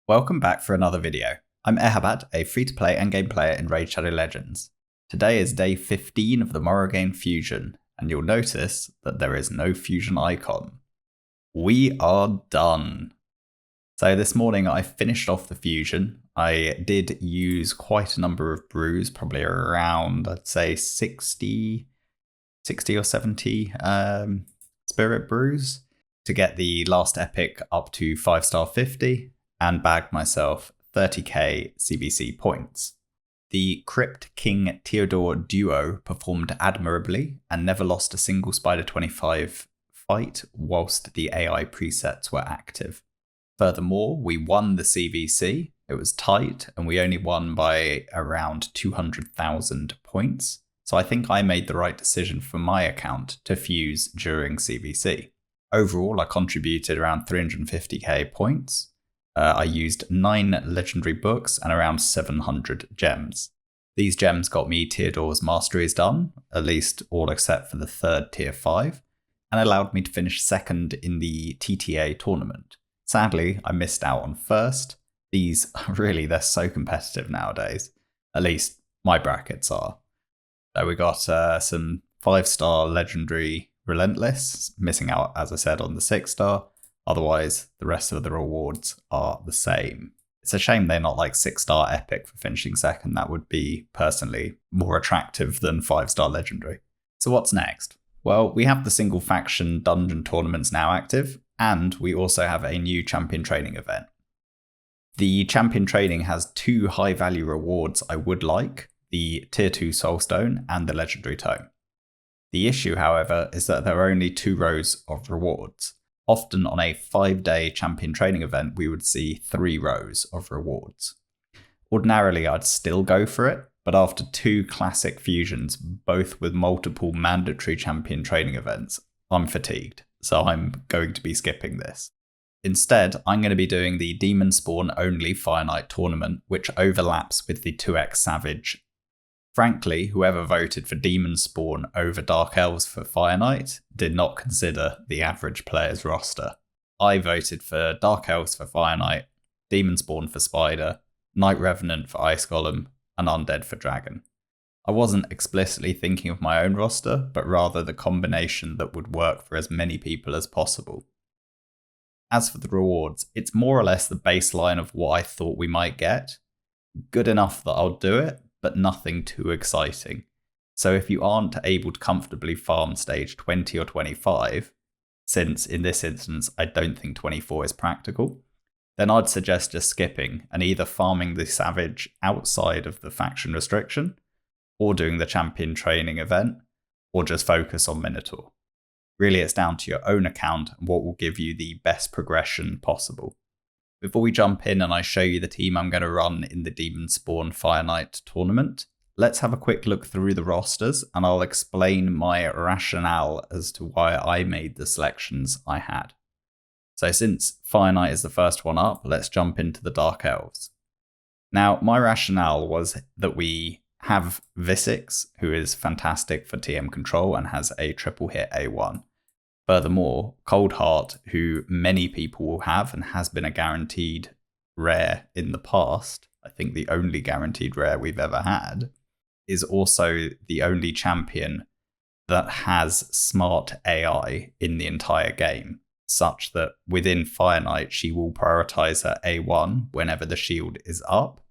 Welcome back for another video. I'm Eharbad, a free-to-play endgame player in Raid Shadow Legends. Today is day 15 of the Morrigaine fusion, and you'll notice that there is no fusion icon. We are done! So this morning I finished off the fusion. I did use quite a number of brews, probably around, I'd say 60 or 70 spirit brews to get the last epic up to 5-star 50. And bagged myself 30k CBC points. The Crypt King Theodore duo performed admirably and never lost a single Spider 25 fight whilst the AI presets were active. Furthermore, we won the CVC, it was tight, and we only won by around 200,000 points, so I think I made the right decision for my account to fuse during CVC. Overall, I contributed around 350k points. I used 9 legendary books and around 700 gems. These gems got me Theodore's Masteries done, at least all except for the third tier 5, and allowed me to finish second in the TTA tournament. Sadly, I missed out on first. These, really, they're so competitive nowadays. At least my brackets are. So we got some 5-star legendary Relentless, missing out, as I said, on the 6-star. Otherwise, the rest of the rewards are the same. It's a shame they're not like 6-star epic for finishing second. That would be, personally, more attractive than 5-star legendary. So what's next? Well, we have the single faction dungeon tournaments now active, and we also have a new champion training event. The champion training has 2 high value rewards I would like, the tier 2 soulstone and the legendary tome. The issue, however, is that there are only 2 rows of rewards. Often on a 5-day champion training event, we would see 3 rows of rewards. Ordinarily, I'd still go for it, but after 2 classic fusions, both with multiple mandatory champion training events, I'm fatigued, so I'm going to be skipping this. Instead, I'm going to be doing the Demon Spawn only Fire Knight tournament, which overlaps with the 2x Savage. Frankly, whoever voted for Demon Spawn over Dark Elves for Fire Knight did not consider the average player's roster. I voted for Dark Elves for Fire Knight, Demon Spawn for Spider, Night Revenant for Ice Golem, and Undead for Dragon. I wasn't explicitly thinking of my own roster, but rather the combination that would work for as many people as possible. As for the rewards, it's more or less the baseline of what I thought we might get. Good enough that I'll do it, but nothing too exciting. So if you aren't able to comfortably farm stage 20 or 25, since in this instance I don't think 24 is practical, then I'd suggest just skipping and either farming the Savage outside of the faction restriction, or doing the champion training event, or just focus on Minotaur. Really, it's down to your own account and what will give you the best progression possible. Before we jump in and I show you the team I'm going to run in the Demon Spawn Fire Knight tournament, let's have a quick look through the rosters and I'll explain my rationale as to why I made the selections I had. So since Fire Knight is the first one up, let's jump into the Dark Elves. Now, my rationale was that we have Visix, who is fantastic for TM control and has a triple hit A1. Furthermore, Cold Heart, who many people will have and has been a guaranteed rare in the past, I think the only guaranteed rare we've ever had, is also the only champion that has smart AI in the entire game, such that within Fire Knight she will prioritize her A1 whenever the shield is up,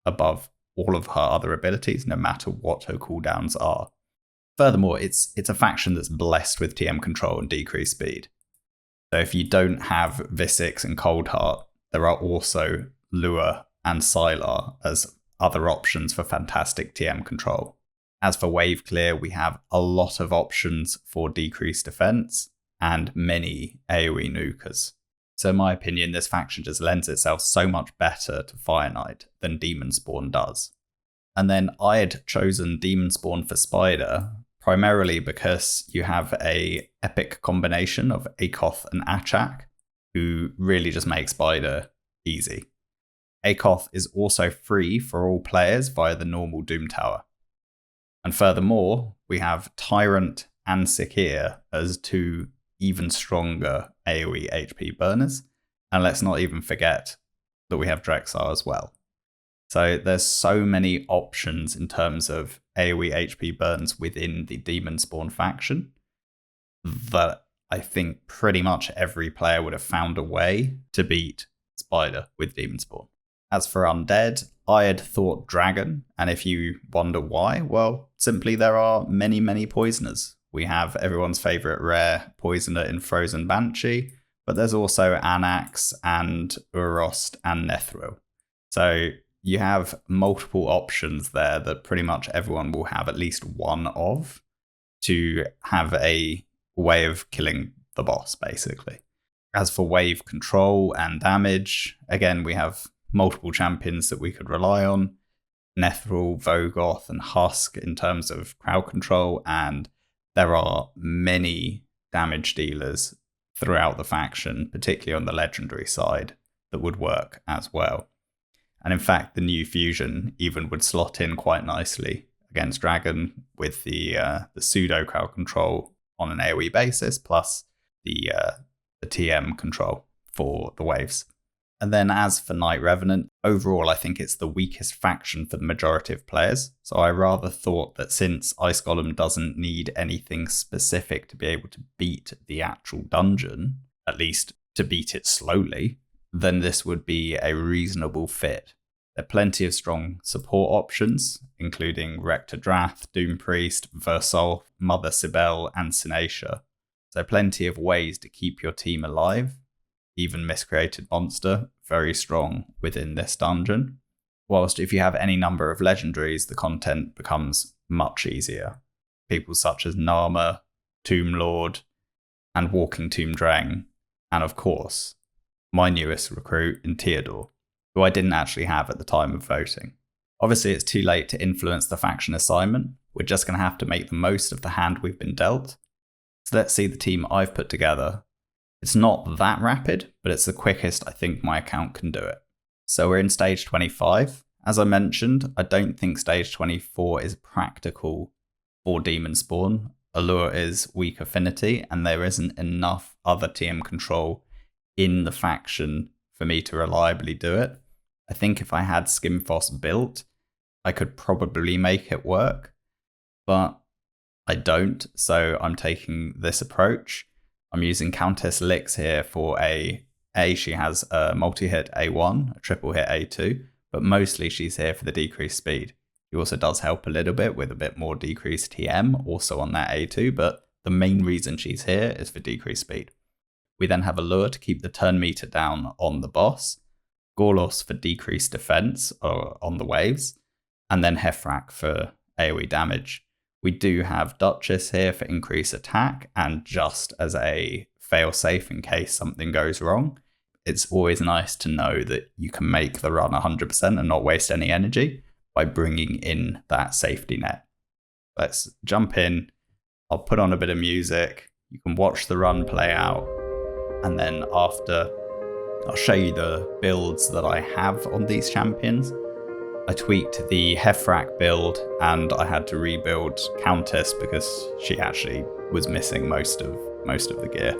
above all of her other abilities, no matter what her cooldowns are. Furthermore, it's a faction that's blessed with TM control and decreased speed. So if you don't have Visix and Cold Heart, there are also Lure and Sylar as other options for fantastic TM control. As for wave clear, we have a lot of options for decreased defense and many AoE nukers. So in my opinion, this faction just lends itself so much better to Fire Knight than Demon Spawn does. And then I had chosen Demon Spawn for Spider, primarily because you have a epic combination of Akoth and Achak, who really just make Spider easy. Akoth is also free for all players via the normal Doom Tower. And furthermore, we have Tyrant and Sekir as 2 even stronger AoE HP burners. And let's not even forget that we have Drexar as well. So there's so many options in terms of AoE HP burns within the Demon Spawn faction that I think pretty much every player would have found a way to beat Spider with Demon Spawn. As for Undead, I had thought Dragon, and if you wonder why, well, simply there are many, many poisoners. We have everyone's favourite rare poisoner in Frozen Banshee, but there's also Anax and Urost and Nethril. So you have multiple options there that pretty much everyone will have at least one of to have a way of killing the boss, basically. As for wave control and damage, again, we have multiple champions that we could rely on. Nethril, Vogoth, and Husk in terms of crowd control, and there are many damage dealers throughout the faction, particularly on the legendary side, that would work as well. And in fact, the new fusion even would slot in quite nicely against Dragon with the pseudo crowd control on an AoE basis, plus the TM control for the waves. And then as for Night Revenant, overall I think it's the weakest faction for the majority of players. So I rather thought that since Ice Golem doesn't need anything specific to be able to beat the actual dungeon, at least to beat it slowly, then this would be a reasonable fit. There are plenty of strong support options, including Rector Drath, Doom Priest, Versolf, Mother Sibel, and Sinacia. So plenty of ways to keep your team alive. Even Miscreated Monster, very strong within this dungeon. Whilst if you have any number of legendaries, the content becomes much easier. People such as Nama, Tomb Lord, and Walking Tomb Drang, and of course, my newest recruit in Theodore, who I didn't actually have at the time of voting. Obviously, it's too late to influence the faction assignment. We're just going to have to make the most of the hand we've been dealt. So let's see the team I've put together. It's not that rapid, but it's the quickest I think my account can do it. So we're in stage 25. As I mentioned, I don't think stage 24 is practical for Demon Spawn. Allure is weak affinity, and there isn't enough other TM control in the faction for me to reliably do it. I think if I had Skimfoss built, I could probably make it work, but I don't, so I'm taking this approach. I'm using Countess Lix here for she has a multi-hit A1, a triple hit A2, but mostly she's here for the decreased speed. She also does help a little bit with a bit more decreased TM, also on that A2, but the main reason she's here is for decreased speed. We then have Allure to keep the turn meter down on the boss, Gorlos for decreased defense on the waves, and then Hefrak for AoE damage. We do have Duchess here for increased attack, and just as a fail-safe in case something goes wrong. It's always nice to know that you can make the run 100% and not waste any energy by bringing in that safety net. Let's jump in. I'll put on a bit of music. You can watch the run play out. And then after, I'll show you the builds that I have on these champions. I tweaked the Hefrak build and I had to rebuild Countess because she actually was missing most of the gear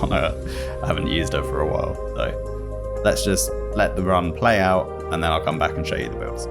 on her. I haven't used her for a while. So let's just let the run play out and then I'll come back and show you the builds.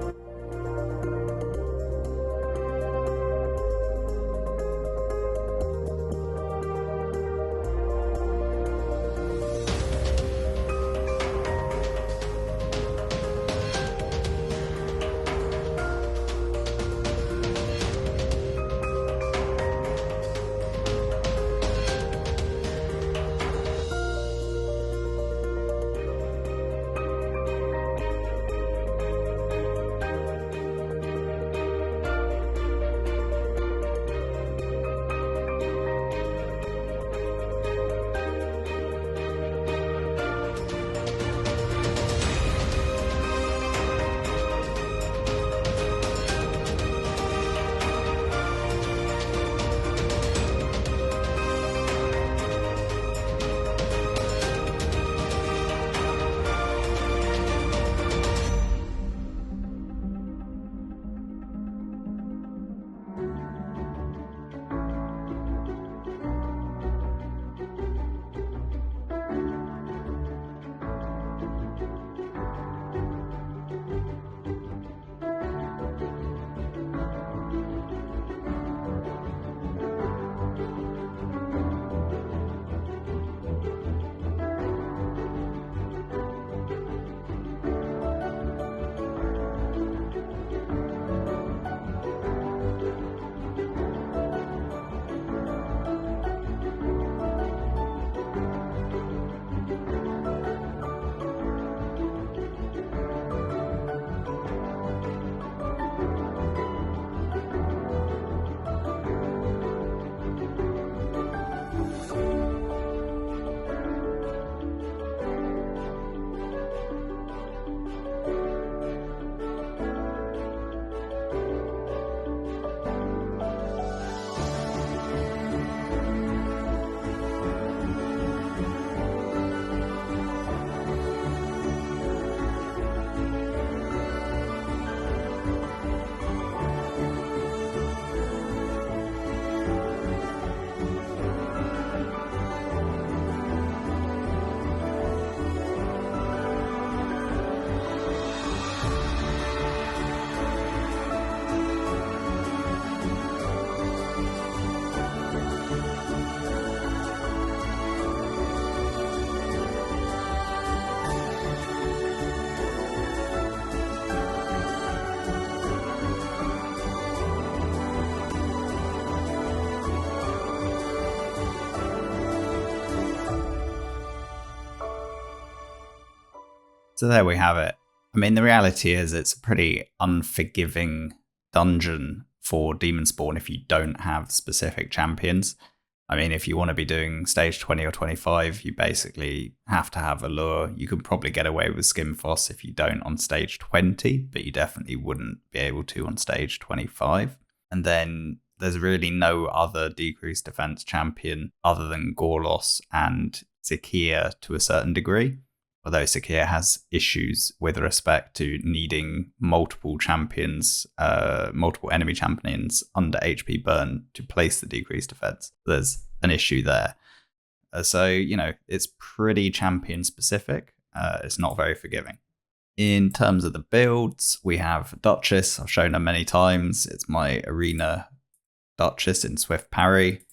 So there we have it. I mean, the reality is it's a pretty unforgiving dungeon for Demon Spawn if you don't have specific champions. I mean, if you want to be doing stage 20 or 25, you basically have to have a lure. You can probably get away with Skimfoss if you don't on stage 20, but you definitely wouldn't be able to on stage 25. And then there's really no other decreased defense champion other than Gorlos and Zakia to a certain degree. Although Zakia has issues with respect to needing multiple champions, multiple enemy champions under HP burn to place the decreased defense. There's an issue there. So, it's pretty champion specific. It's not very forgiving. In terms of the builds, we have Duchess. I've shown her many times. It's my arena Duchess in Swift Parry.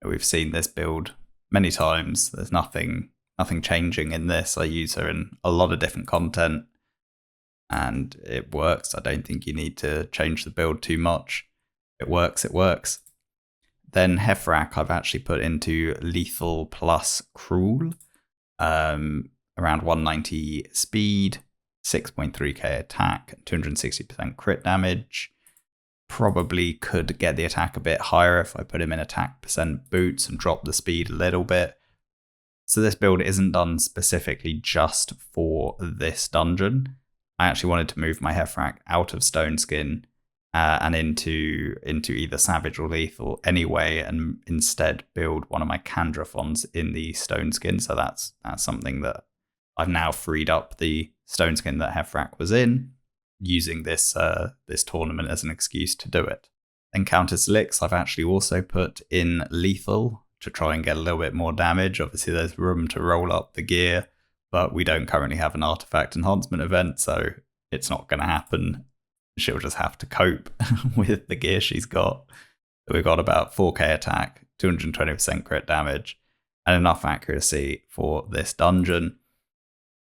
We've seen this build many times. There's nothing changing in this. I use her in a lot of different content and it works. I don't think you need to change the build too much. It works. Then Heffrak I've actually put into lethal plus cruel, around 190 speed, 6.3k attack, 260% crit damage. Probably could get the attack a bit higher if I put him in attack percent boots and drop the speed a little bit. So this build isn't done specifically just for this dungeon. I actually wanted to move my Heffrak out of Stone Skin and into either Savage or Lethal anyway, and instead build one of my Candrafons in the Stone Skin. So that's something that I've now freed up the Stone Skin that Heffrak was in, using this tournament as an excuse to do it. Then Countess Lix I've actually also put in Lethal to try and get a little bit more damage. Obviously there's room to roll up the gear, but we don't currently have an artifact enhancement event, so it's not going to happen. She'll just have to cope with the gear she's got. So we've got about 4k attack, 220% crit damage, and enough accuracy for this dungeon.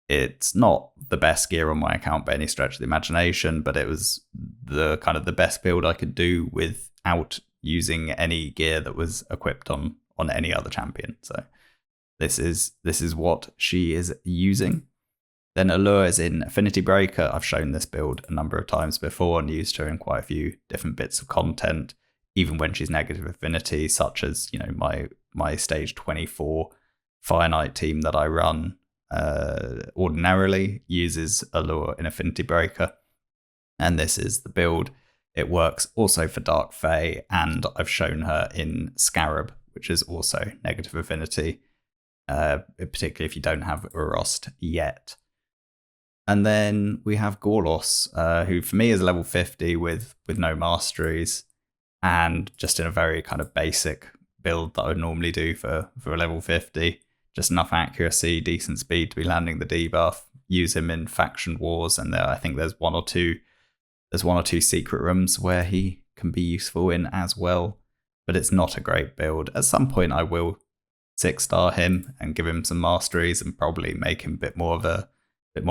It's not the best gear on my account by any stretch of the imagination, but it was the kind of the best build I could do without using any gear that was equipped on any other champion. So this is what she is using. Then Allure is in Affinity Breaker. I've shown this build a number of times before and used her in quite a few different bits of content, even when she's negative affinity, such as my stage 24 Fire Knight team that I run ordinarily uses Allure in Affinity Breaker, and this is the build. It works also for Dark Fae, and I've shown her in Scarab, which is also negative affinity, particularly if you don't have Urost yet. And then we have Gorlos, who for me is level 50 with no masteries, and just in a very kind of basic build that I would normally do for a level 50. Just enough accuracy, decent speed to be landing the debuff. Use him in faction wars, and I think there's one or two secret rooms where he can be useful in as well. But it's not a great build. At some point I will 6-star him and give him some masteries and probably make him a bit more of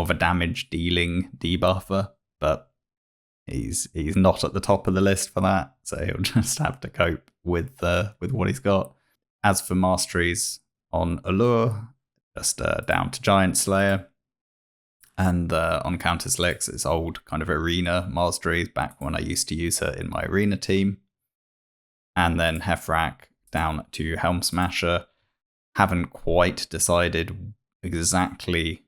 a damage dealing debuffer, but he's not at the top of the list for that, so he'll just have to cope with what he's got. As for masteries on Allure, just down to Giant Slayer, and on Countess Lix it's old kind of arena masteries back when I used to use her in my arena team. And then Heffrak down to Helm Smasher. Haven't quite decided exactly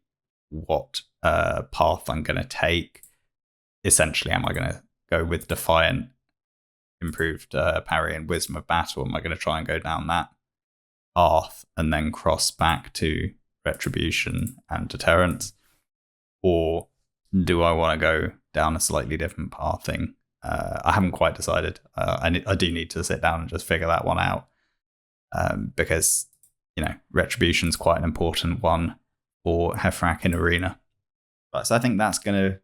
what path I'm going to take. Essentially, am I going to go with Defiant, improved parry and Wisdom of Battle? Am I going to try and go down that path and then cross back to Retribution and Deterrence? Or do I want to go down a slightly different pathing? I haven't quite decided. I do need to sit down and just figure that one out, because Retribution's quite an important one for Heffrak in Arena. So I think that's going to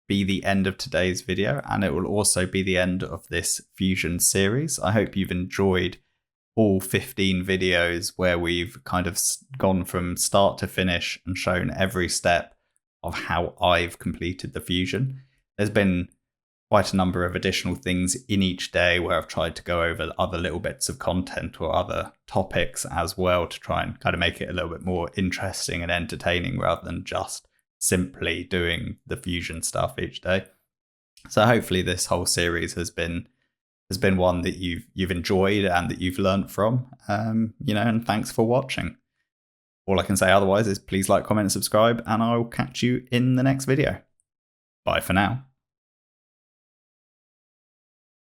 be the end of today's video, and it will also be the end of this Fusion series. I hope you've enjoyed all 15 videos where we've kind of gone from start to finish and shown every step of how I've completed the Fusion. There's been quite a number of additional things in each day where I've tried to go over other little bits of content or other topics as well to try and kind of make it a little bit more interesting and entertaining rather than just simply doing the fusion stuff each day. So hopefully this whole series has been one that you've enjoyed and that you've learnt from. And thanks for watching. All I can say otherwise is please like, comment, and subscribe, and I'll catch you in the next video. Bye for now.